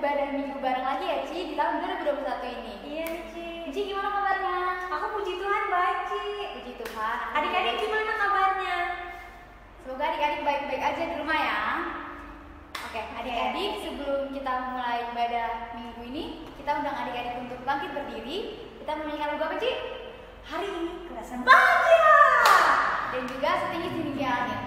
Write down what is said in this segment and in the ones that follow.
beribadah minggu bareng lagi ya Ci di tahun 2021 ini. Iya nih Ci. Ci gimana kabarnya? Aku puji Tuhan baik Ci. Puji Tuhan. Adik-adik gimana kabarnya? Semoga adik-adik baik-baik aja di rumah ya. Oke, adik-adik sebelum kita mulai ibadah minggu ini, kita undang adik-adik untuk bangkit berdiri. Kita menyanyikan lagu apa Ci? Hari ini kerasan bahagia. Dan juga setinggi-tinggi angin.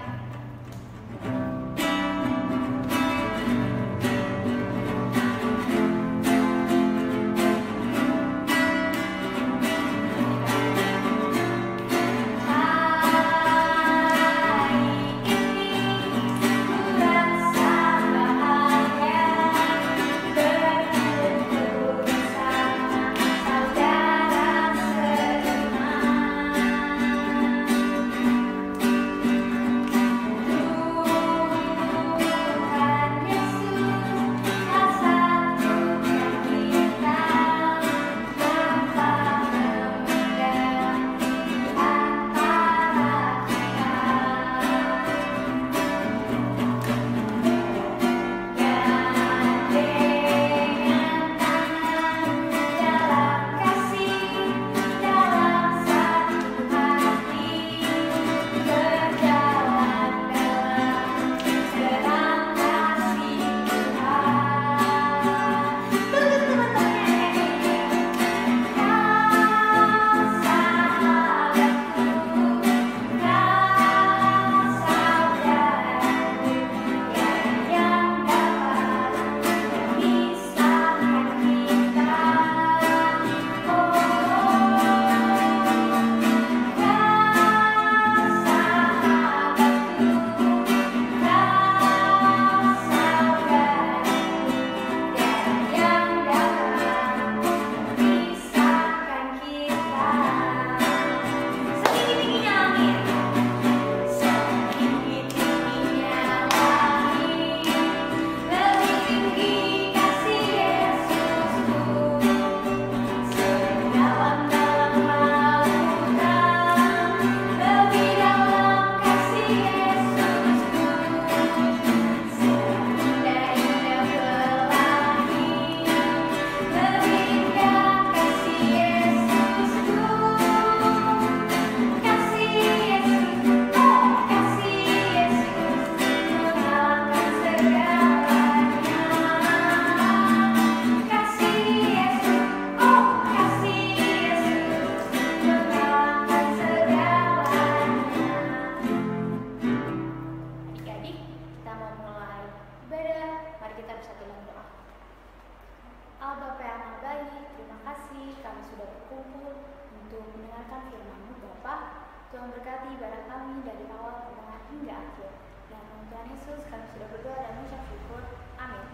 Tuhan berkati ibadah kami dari awal, tengah hingga akhir. Dan Tuhan Yesus kami sudah berdoa dan mengucap syukur. Amin.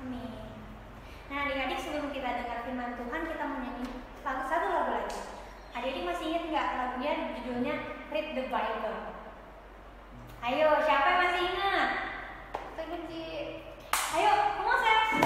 Amin. Nah adik-adik sebelum kita dengar firman Tuhan, kita mau nyanyi satu lagu lagi. Adik-adik masih ingat nggak lagunya judulnya Read the Bible? Ayo, siapa yang masih ingat? Kunci. Ayo, Moses.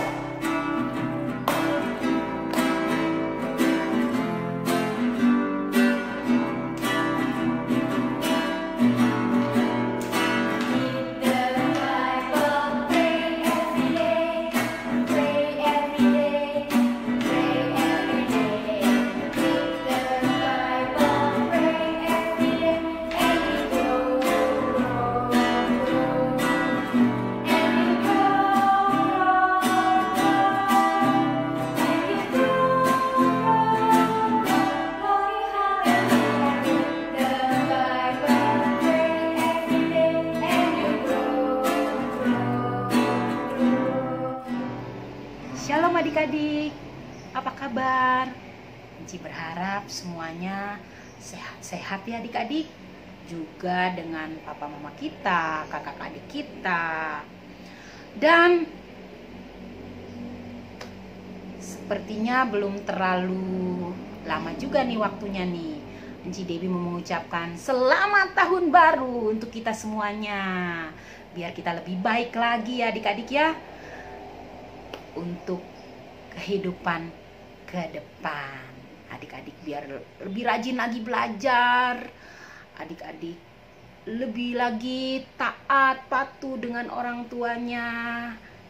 Shalom adik-adik, apa kabar? Enci berharap semuanya sehat-sehat ya adik-adik. Juga dengan papa mama kita, kakak adik kita. Dan sepertinya belum terlalu lama juga nih waktunya nih. Enci Dewi mau mengucapkan selamat tahun baru untuk kita semuanya. Biar kita lebih baik lagi ya adik-adik ya. Untuk kehidupan ke depan, adik-adik biar lebih rajin lagi belajar, adik-adik lebih lagi taat patuh dengan orang tuanya,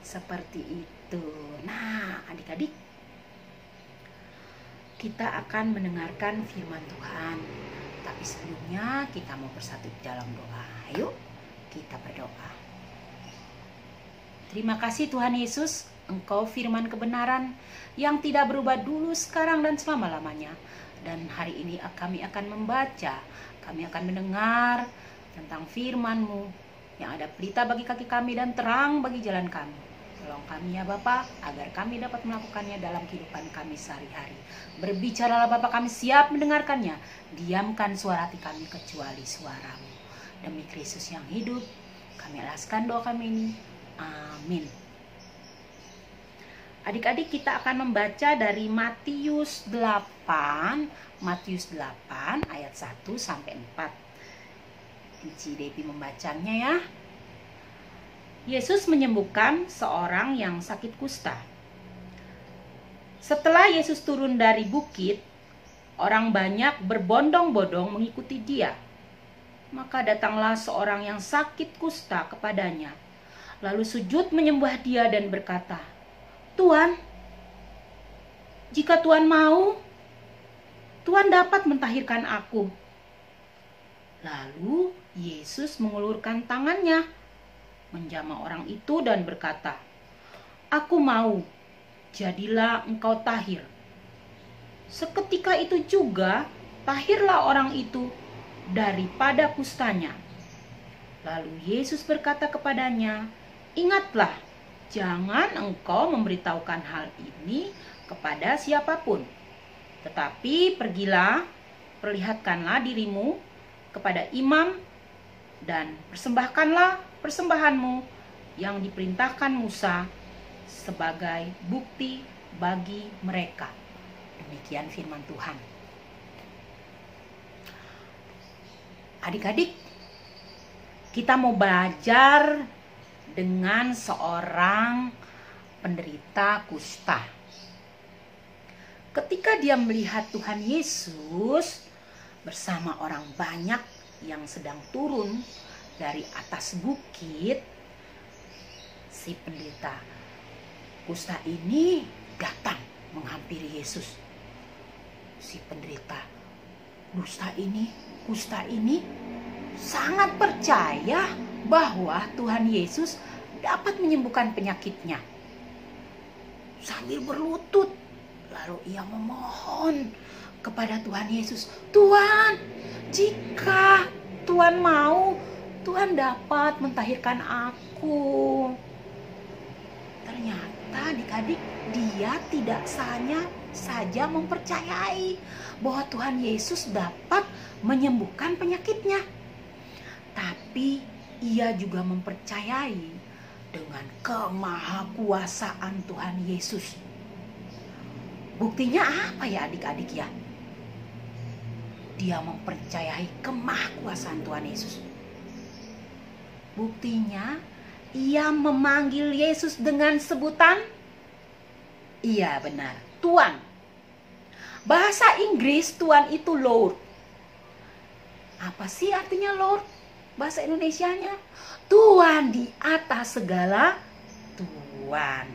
seperti itu. itu. Nah, adik-adik, kita akan mendengarkan firman Tuhan. Tapi sebelumnya kita mau bersatu dalam doa. Ayo kita berdoa. Terima kasih Tuhan Yesus, Engkau firman kebenaran yang tidak berubah dulu, sekarang, dan selama-lamanya. Dan hari ini kami akan membaca, kami akan mendengar tentang firman-Mu yang ada pelita bagi kaki kami dan terang bagi jalan kami. Tolong kami ya Bapa, agar kami dapat melakukannya dalam kehidupan kami sehari-hari. Berbicaralah Bapa, kami siap mendengarkannya. Diamkan suara hati kami kecuali suara-Mu. Demi Kristus yang hidup, kami alaskan doa kami ini. Amin. Adik-adik, kita akan membaca dari Matius 8 ayat 1 sampai 4. Cici Devi membacanya ya. Yesus menyembuhkan seorang yang sakit kusta. Setelah Yesus turun dari bukit, orang banyak berbondong-bondong mengikuti dia. Maka datanglah seorang yang sakit kusta kepadanya, lalu sujud menyembah dia dan berkata, "Tuan, jika Tuan mau, Tuan dapat mentahirkan aku." Lalu Yesus mengulurkan tangannya, menjamah orang itu dan berkata, "Aku mau, jadilah engkau tahir." Seketika itu juga tahirlah orang itu daripada kustanya. Lalu Yesus berkata kepadanya, "Ingatlah, jangan engkau memberitahukan hal ini kepada siapapun. Tetapi pergilah, perlihatkanlah dirimu kepada imam dan persembahkanlah persembahanmu yang diperintahkan Musa sebagai bukti bagi mereka." Demikian firman Tuhan. Adik-adik, kita mau belajar dengan seorang penderita kusta. Ketika dia melihat Tuhan Yesus bersama orang banyak yang sedang turun dari atas bukit, si penderita kusta ini datang menghampiri Yesus. Si penderita kusta ini sangat percaya bahwa Tuhan Yesus dapat menyembuhkan penyakitnya. Sambil berlutut, lalu ia memohon kepada Tuhan Yesus, "Tuhan, jika Tuhan mau, Tuhan dapat mentahirkan aku." Ternyata adik-adik, dia tidak saja mempercayai bahwa Tuhan Yesus dapat menyembuhkan penyakitnya, tapi ia juga mempercayai dengan kemahakuasaan Tuhan Yesus. Buktinya apa ya adik-adik ya? Dia mempercayai kemahakuasaan Tuhan Yesus. Buktinya, ia memanggil Yesus dengan sebutan, iya benar, Tuan. Bahasa Inggris Tuan itu Lord. Apa sih artinya Lord? Bahasa Indonesianya, Tuan di atas segala Tuan.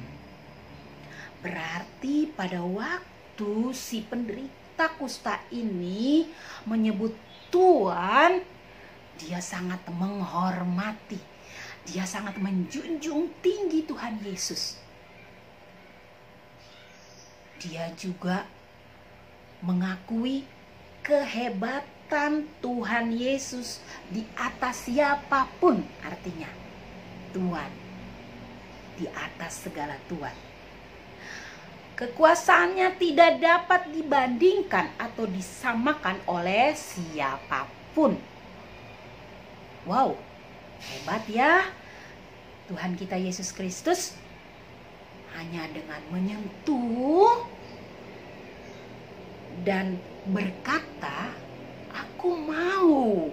Berarti pada waktu si penderita kusta ini menyebut Tuan, dia sangat menghormati, dia sangat menjunjung tinggi Tuhan Yesus. Dia juga mengakui kehebatan Tuhan Yesus di atas siapapun, artinya Tuhan di atas segala Tuhan. Kekuasaannya tidak dapat dibandingkan atau disamakan oleh siapapun. Wow, hebat ya Tuhan kita Yesus Kristus. Hanya dengan menyentuh dan berkata, "Aku mau,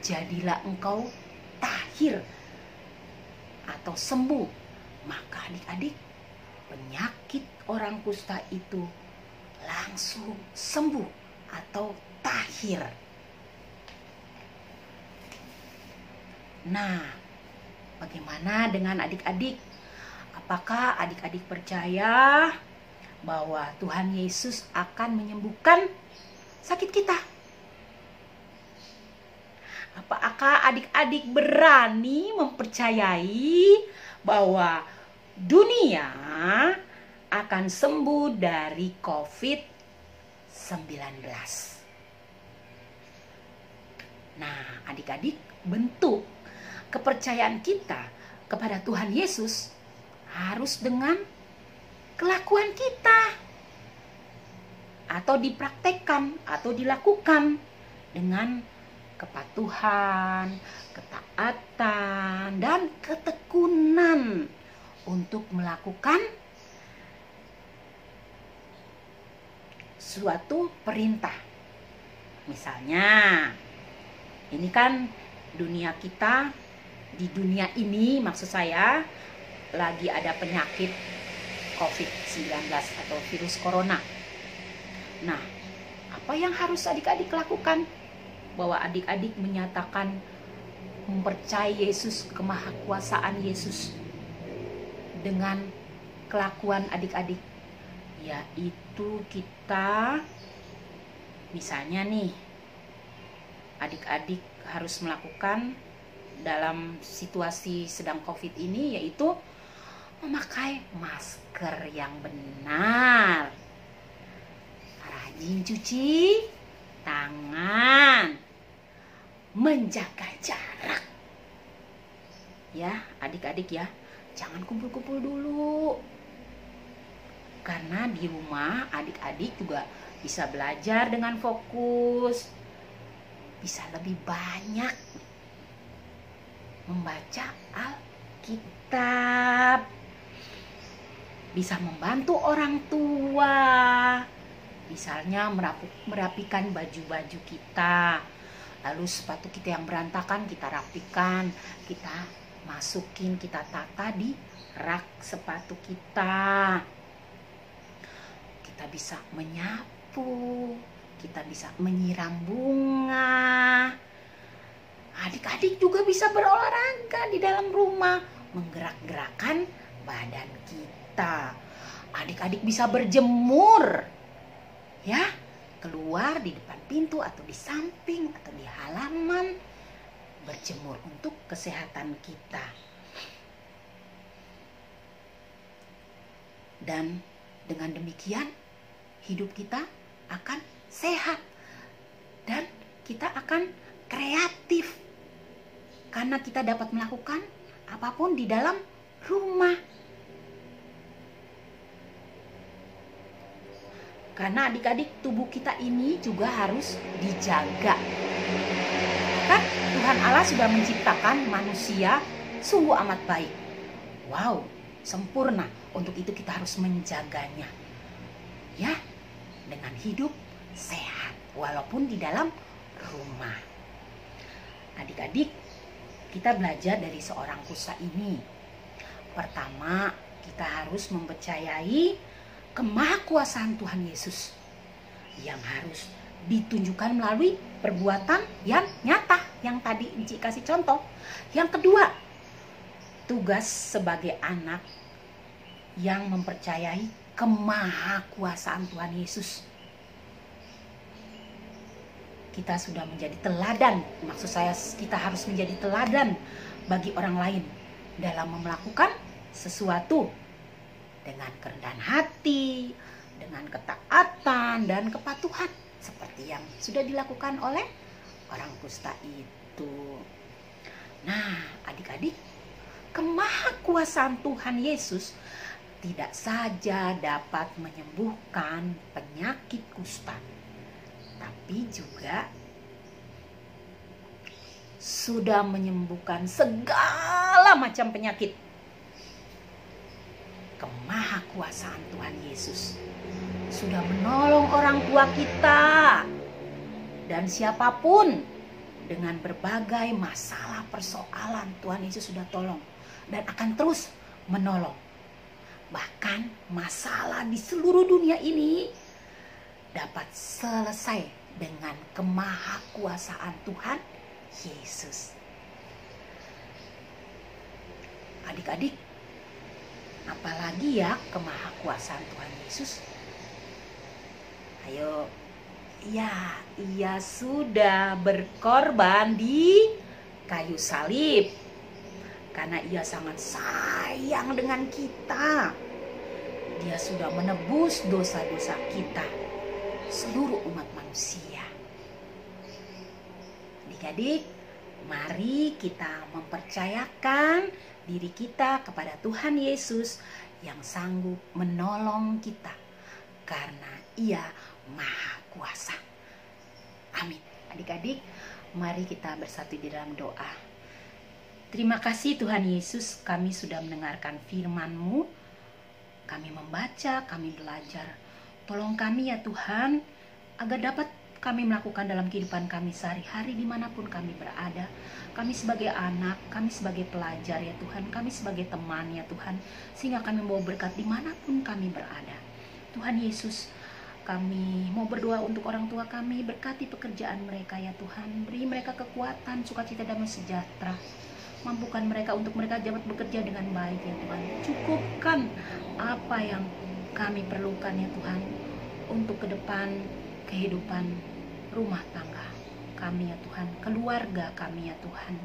jadilah engkau tahir atau sembuh." Maka adik-adik, penyakit orang kusta itu langsung sembuh atau tahir. Nah, bagaimana dengan adik-adik? Apakah adik-adik percaya bahwa Tuhan Yesus akan menyembuhkan sakit kita? Apakah adik-adik berani mempercayai bahwa dunia akan sembuh dari COVID-19? Nah, adik-adik, bentuk kepercayaan kita kepada Tuhan Yesus harus dengan kelakuan kita, atau dipraktekkan atau dilakukan dengan kepatuhan, ketaatan, dan ketekunan untuk melakukan suatu perintah. Misalnya, ini kan dunia kita, di dunia ini maksud saya lagi ada penyakit COVID-19 atau virus corona. Nah, apa yang harus adik-adik lakukan? Bahwa adik-adik menyatakan mempercayai Yesus, kemahakuasaan Yesus dengan kelakuan adik-adik, yaitu kita misalnya nih, adik-adik harus melakukan dalam situasi sedang COVID ini, yaitu memakai masker yang benar, rajin cuci tangan, menjaga jarak. Ya, adik-adik ya, jangan kumpul-kumpul dulu. Karena di rumah adik-adik juga bisa belajar dengan fokus, bisa lebih banyak membaca Alkitab, bisa membantu orang tua, misalnya merapikan baju-baju kita, lalu sepatu kita yang berantakan kita rapikan, kita masukin, kita tata di rak sepatu kita. Kita bisa menyapu, kita bisa menyiram bunga. Adik-adik juga bisa berolahraga di dalam rumah, menggerak-gerakkan badan kita. Adik-adik bisa berjemur, ya, keluar di depan pintu atau di samping atau di halaman, berjemur untuk kesehatan kita. Dan dengan demikian hidup kita akan sehat dan kita akan kreatif karena kita dapat melakukan apapun di dalam rumah. Karena adik-adik, tubuh kita ini juga harus dijaga. Kan Tuhan Allah sudah menciptakan manusia sungguh amat baik. Wow, sempurna. Untuk itu kita harus menjaganya. Ya, dengan hidup sehat walaupun di dalam rumah. Adik-adik, kita belajar dari seorang kusta ini. Pertama, kita harus mempercayai kemahakuasaan Tuhan Yesus yang harus ditunjukkan melalui perbuatan yang nyata, yang tadi Enci kasih contoh. Yang kedua, tugas sebagai anak yang mempercayai kemahakuasaan Tuhan Yesus. Kita sudah menjadi teladan, maksud saya kita harus menjadi teladan bagi orang lain dalam melakukan sesuatu dengan kerendahan hati, dengan ketaatan dan kepatuhan seperti yang sudah dilakukan oleh orang kusta itu. Nah, adik-adik, kemahakuasaan Tuhan Yesus tidak saja dapat menyembuhkan penyakit kusta, tapi juga sudah menyembuhkan segala macam penyakit. Kemahakuasaan Tuhan Yesus sudah menolong orang tua kita dan siapapun dengan berbagai masalah persoalan. Tuhan Yesus sudah tolong dan akan terus menolong. Bahkan masalah di seluruh dunia ini dapat selesai dengan kemahakuasaan Tuhan Yesus. Adik-adik, Apalagi ya kemahakuasaan Tuhan Yesus. Ayo, ya, ia sudah berkorban di kayu salib karena ia sangat sayang dengan kita. Dia sudah menebus dosa-dosa kita, seluruh umat manusia. Adik-adik, mari kita mempercayakan diri kita kepada Tuhan Yesus yang sanggup menolong kita karena Ia Maha Kuasa. Amin. Adik-adik, mari kita bersatu di dalam doa. Terima kasih Tuhan Yesus, kami sudah mendengarkan firman-Mu. Kami membaca, kami belajar. Tolong kami ya Tuhan, agar dapat kami melakukan dalam kehidupan kami sehari-hari dimanapun kami berada. Kami sebagai anak, kami sebagai pelajar ya Tuhan, kami sebagai teman ya Tuhan, sehingga kami mau berkat dimanapun kami berada. Tuhan Yesus, kami mau berdoa untuk orang tua kami, berkati pekerjaan mereka ya Tuhan, beri mereka kekuatan, sukacita, damai sejahtera. Mampukan mereka untuk mereka dapat bekerja dengan baik ya Tuhan. Cukupkan apa yang kami perlukan ya Tuhan untuk ke depan kehidupan rumah tangga kami ya Tuhan, keluarga kami ya Tuhan.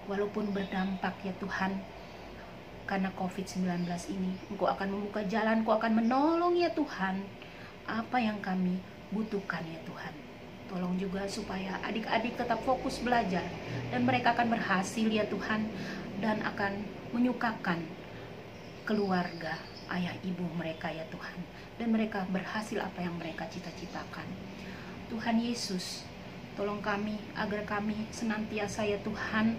Walaupun berdampak ya Tuhan karena COVID-19 ini, Engkau akan membuka jalan, Engkau akan menolong ya Tuhan apa yang kami butuhkan ya Tuhan. Tolong juga supaya adik-adik tetap fokus belajar dan mereka akan berhasil ya Tuhan, dan akan menyukakan keluarga ayah ibu mereka ya Tuhan, dan mereka berhasil apa yang mereka cita-citakan. Tuhan Yesus, tolong kami agar kami senantiasa ya Tuhan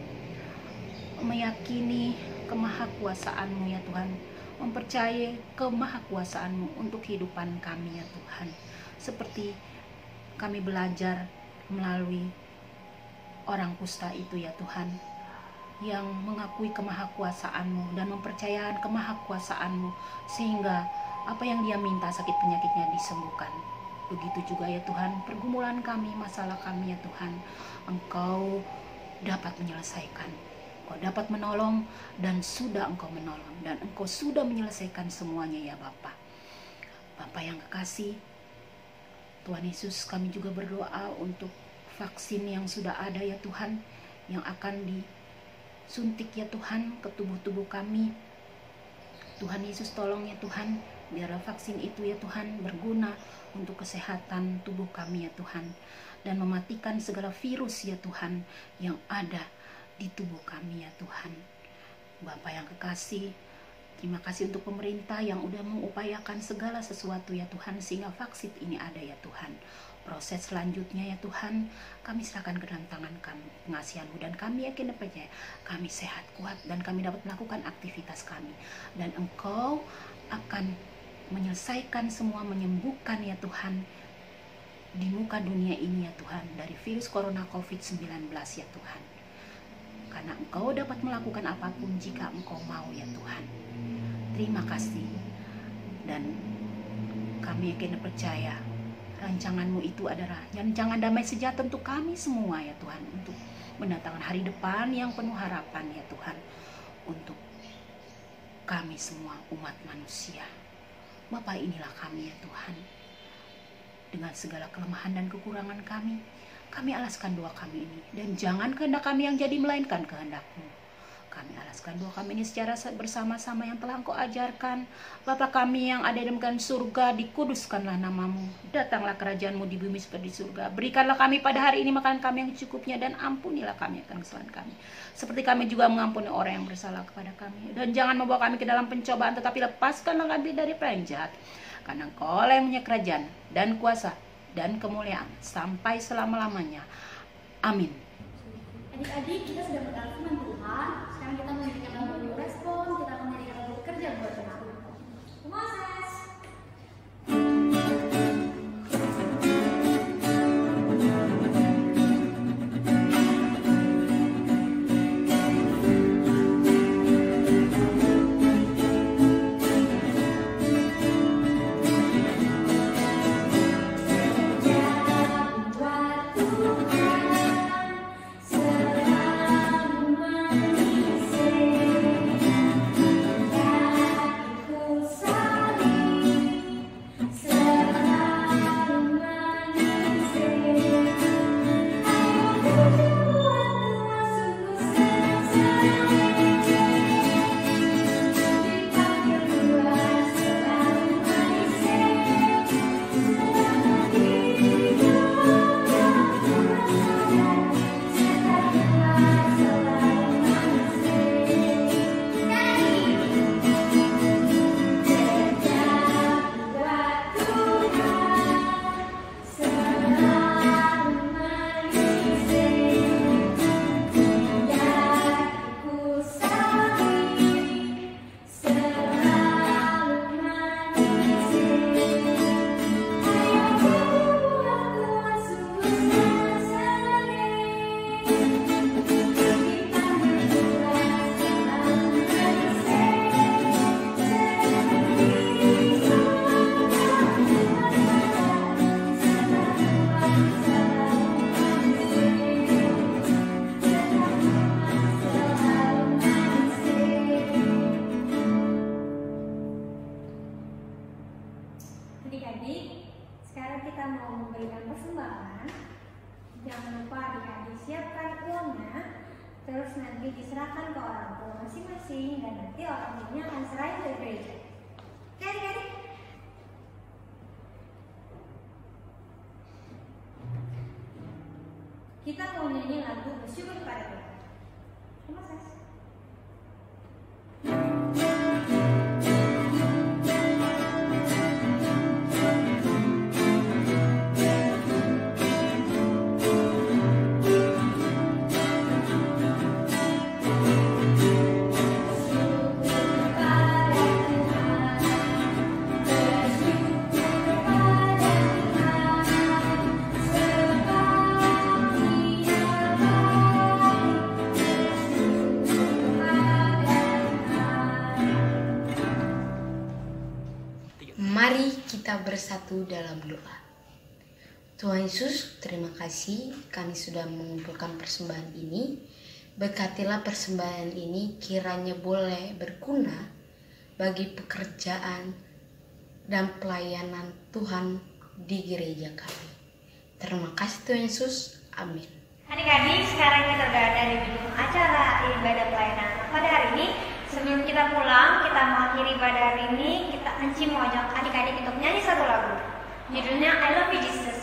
meyakini kemahakuasaan-Mu ya Tuhan, mempercayai kemahakuasaan-Mu untuk kehidupan kami ya Tuhan. Seperti kami belajar melalui orang kusta itu ya Tuhan, yang mengakui kemahakuasaan-Mu dan mempercayakan kemahakuasaan-Mu sehingga apa yang dia minta, sakit penyakitnya disembuhkan. Begitu juga ya Tuhan, pergumulan kami, masalah kami ya Tuhan, Engkau dapat menyelesaikan, Engkau dapat menolong, dan sudah Engkau menolong, dan Engkau sudah menyelesaikan semuanya ya Bapa. Bapa yang kekasih, Tuhan Yesus, kami juga berdoa untuk vaksin yang sudah ada ya Tuhan, yang akan disuntik ya Tuhan ke tubuh-tubuh kami. Tuhan Yesus, tolong ya Tuhan, biarlah vaksin itu ya Tuhan berguna untuk kesehatan tubuh kami ya Tuhan, dan mematikan segala virus ya Tuhan yang ada di tubuh kami ya Tuhan. Bapa yang kekasih, terima kasih untuk pemerintah yang udah mengupayakan segala sesuatu ya Tuhan, sehingga vaksin ini ada ya Tuhan. Proses selanjutnya ya Tuhan, kami serahkan ke dalam tangan kami, pengasihan-Mu, dan kami yakin dan percaya kami sehat, kuat, dan kami dapat melakukan aktivitas kami, dan Engkau akan menyelesaikan semua, menyembuhkan ya Tuhan di muka dunia ini ya Tuhan, dari virus corona COVID-19 ya Tuhan, karena Engkau dapat melakukan apapun jika Engkau mau ya Tuhan. Terima kasih, dan kami yakin dan percaya rancangan-Mu itu adalah rancangan damai sejahtera untuk kami semua ya Tuhan, untuk mendatangkan hari depan yang penuh harapan ya Tuhan, untuk kami semua umat manusia. Bapa, inilah kami ya Tuhan, dengan segala kelemahan dan kekurangan kami alaskan doa kami ini, dan jangan kehendak kami yang jadi, melainkan kehendak-Mu. Kami alaskan doa kami ini secara bersama-sama yang telah Engkau ajarkan. Bapa kami yang ada di dalam surga, dikuduskanlah nama-Mu. Datanglah kerajaan-Mu di bumi seperti di surga. Berikanlah kami pada hari ini makan kami yang cukupnya, dan ampunilah kami akan kesalahan kami, seperti kami juga mengampuni orang yang bersalah kepada kami. Dan jangan membawa kami ke dalam pencobaan, tetapi lepaskanlah kami dari yang jahat. Karena Engkau lah yang punya kerajaan dan kuasa dan kemuliaan sampai selama-lamanya. Amin. Adik-adik, kita sudah mendengar firman Tuhan. Sekarang kita memberikan lagu respon. Kita akan menjadikan lagu bekerja buat Tuhan. Moses. Selalu mengisi jangan lupa adik-adik siapkan uangnya, terus nanti diserahkan ke orang tua masing-masing dan nanti orang tuanya akan serahin ke gereja. Oke adik-adik? Kita mau nyanyi lagu bersyukur kepada Tuhan. Terima kasih. Mari kita bersatu dalam doa. Tuhan Yesus, terima kasih kami sudah mengumpulkan persembahan ini. Berkatilah persembahan ini kiranya boleh berguna bagi pekerjaan dan pelayanan Tuhan di gereja kami. Terima kasih Tuhan Yesus. Amin. Adik-adik, sekarang kita udah ada di ujung acara ibadah pelayanan pada hari ini. Sebelum kita pulang, kita mengakhiri ibadah hari ini, Anci mau ajak adik-adik untuk nyanyi satu lagu. Judulnya I Love You Jesus.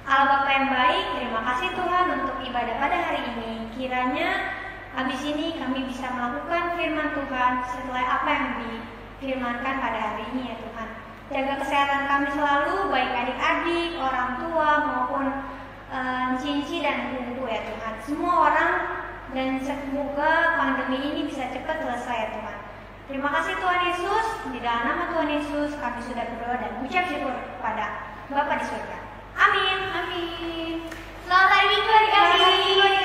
Allah Bapa yang baik, terima kasih Tuhan untuk ibadah pada hari ini. Kiranya habis ini kami bisa melakukan firman Tuhan sesuai apa yang difirmankan pada hari ini ya Tuhan. Jaga kesehatan kami selalu, baik adik-adik, orang tua maupun Cinci dan Bumbu ya Tuhan. Semua orang, dan semoga pandemi ini bisa cepat selesai ya Tuhan. Terima kasih Tuhan Yesus. Di dalam nama Tuhan Yesus kami sudah berdoa dan mengucap syukur kepada Bapa di surga. Amin. Amin. Selamat hari Minggu adik-adik.